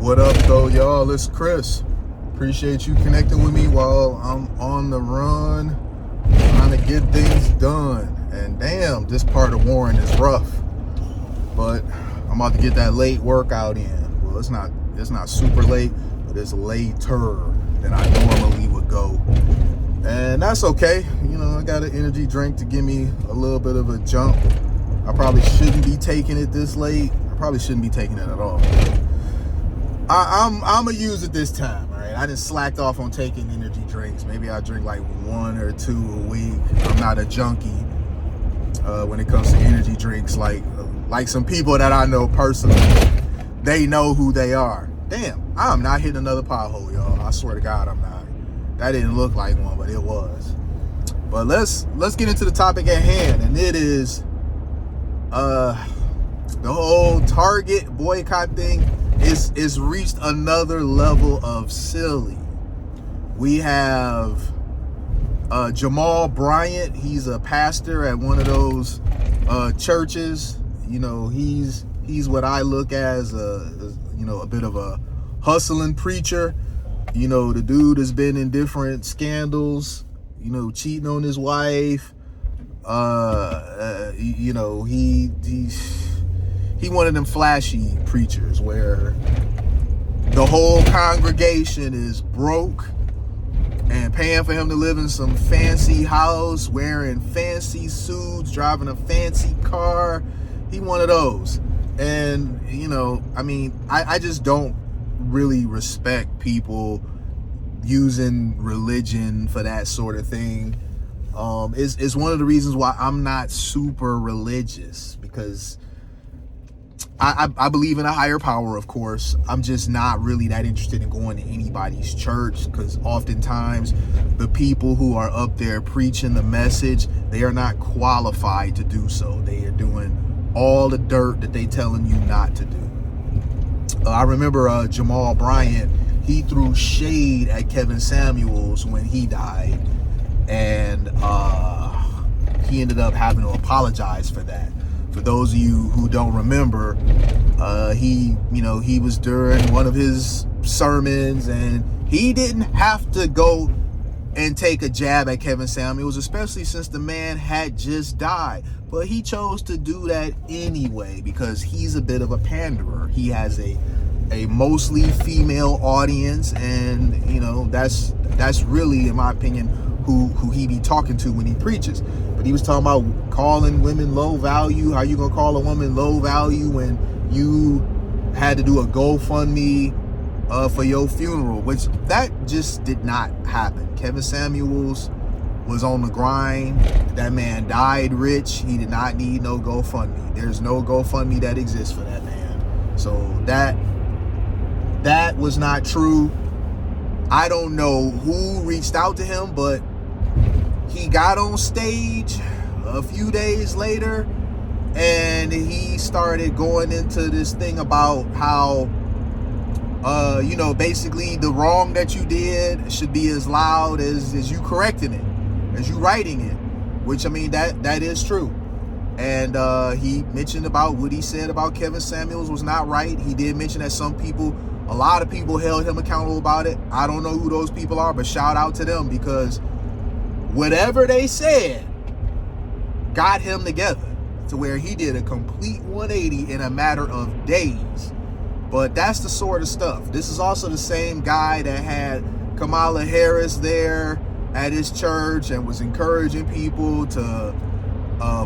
What up, though, y'all? It's Chris. Appreciate you connecting with me while I'm on the run, trying to get things done. And damn, this part of Warren is rough. But I'm about to get that late workout in. Well, it's not super late, but it's later than I normally would go. And that's okay. You know, I got an energy drink to give me a little bit of a jump. I probably shouldn't be taking it this late. I probably shouldn't be taking it at all. I'm gonna use it this time, all right? I just slacked off on taking energy drinks. Maybe I drink like 1 or 2 a week. I'm not a junkie when it comes to energy drinks. Like some people that I know personally, they know who they are. Damn, I'm not hitting another pothole, y'all. I swear to God, I'm not. That didn't look like one, but it was. But let's get into the topic at hand, and it is the whole Target boycott thing. It's reached another level of silly. We have Jamal Bryant. He's a pastor at one of those churches. You know, he's what I look as a bit of a hustling preacher. You know, the dude has been in different scandals. You know, cheating on his wife. He one of them flashy preachers where the whole congregation is broke and paying for him to live in some fancy house, wearing fancy suits, driving a fancy car. He one of those. And, you know, I mean, I just don't really respect people using religion for that sort of thing. It's one of the reasons why I'm not super religious, because I believe in a higher power, of course. I'm just not really that interested in going to anybody's church, because oftentimes the people who are up there preaching the message, they are not qualified to do so. They are doing all the dirt that they telling you not to do. I remember Jamal Bryant, he threw shade at Kevin Samuels when he died, and he ended up having to apologize for that. For those of you who don't remember, he was during one of his sermons, and he didn't have to go and take a jab at Kevin Samuels, especially since the man had just died. But he chose to do that anyway because he's a bit of a panderer. He has a mostly female audience, and you know that's really, in my opinion, who he be talking to when he preaches. But he was talking about calling women low value. How you gonna call a woman low value when you had to do a GoFundMe for your funeral? Which that just did not happen. Kevin Samuels was on the grind. That man died rich. He did not need no GoFundMe. There's no GoFundMe that exists for that man. So that was not true. I don't know who reached out to him, but he got on stage a few days later and he started going into this thing about how, basically the wrong that you did should be as loud as you correcting it, as you writing it, which, I mean, that is true. And he mentioned about what he said about Kevin Samuels was not right. He did mention that a lot of people held him accountable about it. I don't know who those people are, but shout out to them, because whatever they said got him together to where he did a complete 180 in a matter of days. But that's the sort of stuff. This is also the same guy that had Kamala Harris there at his church and was encouraging people to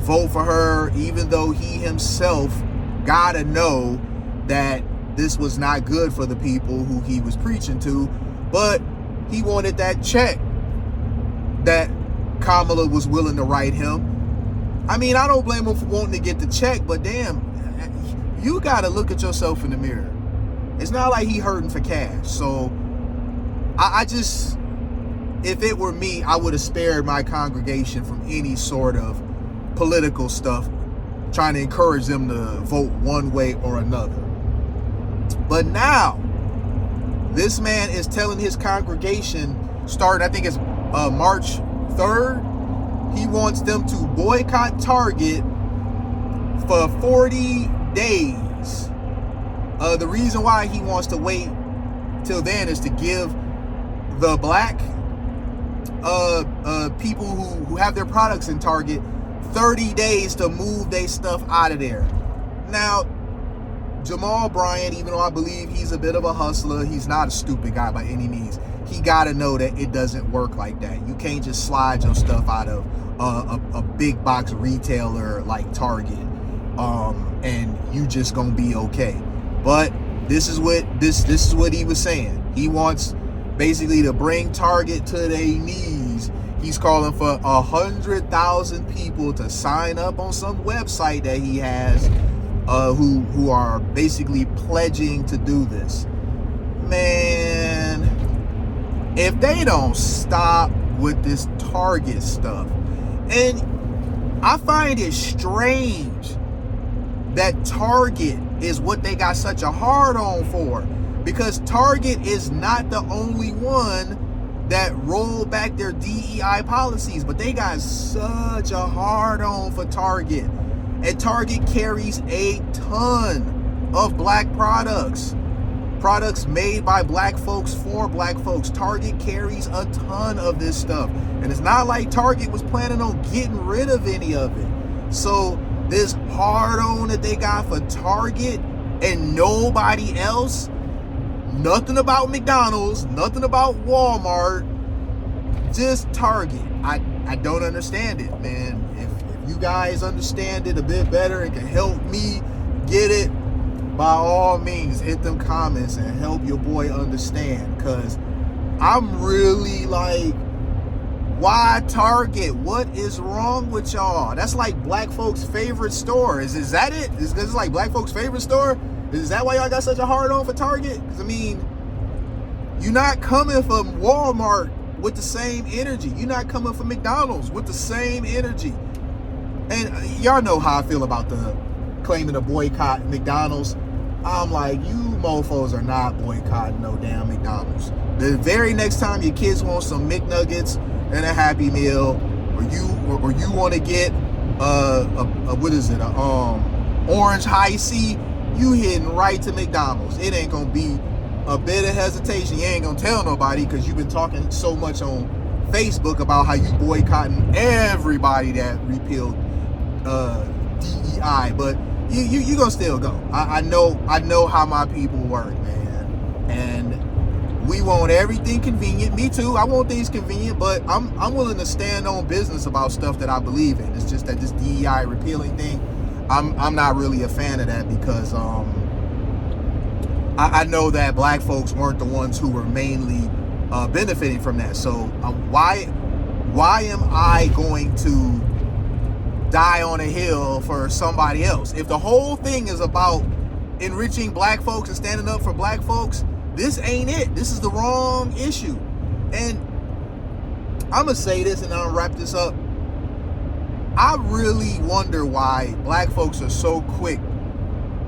vote for her, even though he himself gotta know that this was not good for the people who he was preaching to. But he wanted that check that Kamala was willing to write him. I mean, I don't blame him for wanting to get the check, but damn, you gotta look at yourself in the mirror. It's not like he hurting for cash. So I just, if it were me, I would have spared my congregation from any sort of political stuff, trying to encourage them to vote one way or another. But now, this man is telling his congregation, starting, I think it's March 3rd, he wants them to boycott Target for 40 days. The reason why he wants to wait till then is to give the black people who have their products in Target 30 days to move their stuff out of there. Now, Jamal Bryant, even though I believe he's a bit of a hustler, he's not a stupid guy by any means. He got to know that it doesn't work like that. You can't just slide your stuff out of a big box retailer like Target, and you just gonna be okay. But this is what he was saying. He wants basically to bring Target to their knees. He's calling for 100,000 people to sign up on some website that he has, who are basically pledging to do this. Man, if they don't stop with this Target stuff, and I find it strange that Target is what they got such a hard on for, because Target is not the only one that rolled back their DEI policies, but they got such a hard on for Target. And Target carries a ton of black products made by black folks for black folks. Target carries a ton of this stuff, and it's not like Target was planning on getting rid of any of it. So this hard on that they got for Target and nobody else, nothing about McDonald's, nothing about Walmart, just Target. I don't understand it, man. If you guys understand it a bit better and can help me get it, by all means, hit them comments and help your boy understand. Because I'm really like, why Target? What is wrong with y'all? That's like black folks' favorite store. Is that it? Is this like black folks' favorite store? Is that why y'all got such a hard on for Target? Because, I mean, you're not coming from Walmart with the same energy. You're not coming from McDonald's with the same energy. And y'all know how I feel about the claiming to boycott McDonald's. I'm like, you mofos are not boycotting no damn McDonald's. The very next time your kids want some McNuggets and a Happy Meal, or you want to get orange high C, you heading right to McDonald's. It ain't gonna be a bit of hesitation. You ain't gonna tell nobody because you've been talking so much on Facebook about how you boycotting everybody that repealed DEI, but you gonna still go. I know how my people work, man, and we want everything convenient. Me too. I want things convenient, but I'm willing to stand on business about stuff that I believe in. It's just that this DEI repealing thing, I'm not really a fan of that, because I know that black folks weren't the ones who were mainly benefiting from that. So why am I going to die on a hill for somebody else? If the whole thing is about enriching black folks and standing up for black folks, this ain't it. This is the wrong issue. And I'm gonna say this and I'll wrap this up. I really wonder why black folks are so quick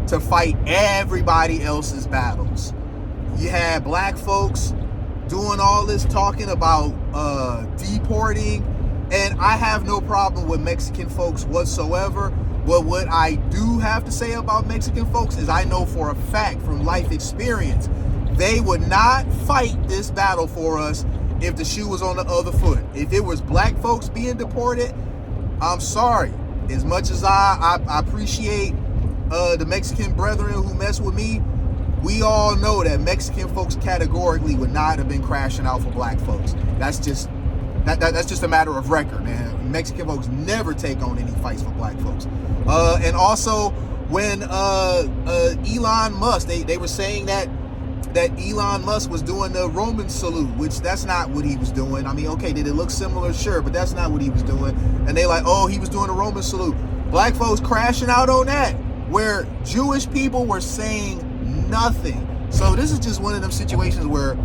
to fight everybody else's battles. You had black folks doing all this talking about deporting, and I have no problem with Mexican folks whatsoever. But what I do have to say about Mexican folks is I know for a fact from life experience, they would not fight this battle for us if the shoe was on the other foot. If it was black folks being deported, I'm sorry. As much as I appreciate the Mexican brethren who mess with me, we all know that Mexican folks categorically would not have been crashing out for black folks. That's just a matter of record, man. Mexican folks never take on any fights for black folks. And also, when Elon Musk, they were saying that Elon Musk was doing the Roman salute, which that's not what he was doing. I mean, okay, did it look similar? Sure, but that's not what he was doing. And they like, oh, he was doing the Roman salute. Black folks crashing out on that, where Jewish people were saying nothing. So this is just one of them situations where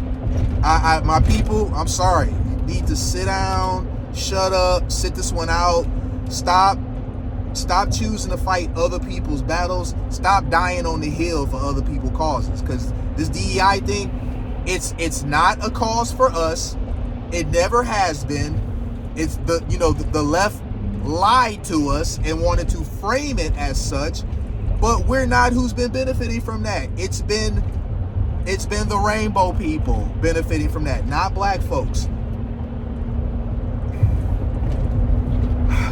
my people, I'm sorry, you need to sit down, shut up, sit this one out, stop choosing to fight other people's battles, stop dying on the hill for other people's causes, because this DEI thing, it's not a cause for us. It never has been. It's the left lied to us and wanted to frame it as such. But we're not who's been benefiting from that. It's been the rainbow people benefiting from that, not black folks.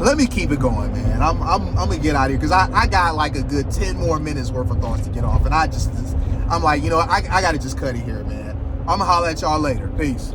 Let me keep it going, man. I'm gonna get out of here because I got like a good 10 more minutes worth of thoughts to get off, and I'm like, I gotta just cut it here, man. I'm gonna holler at y'all later. Peace.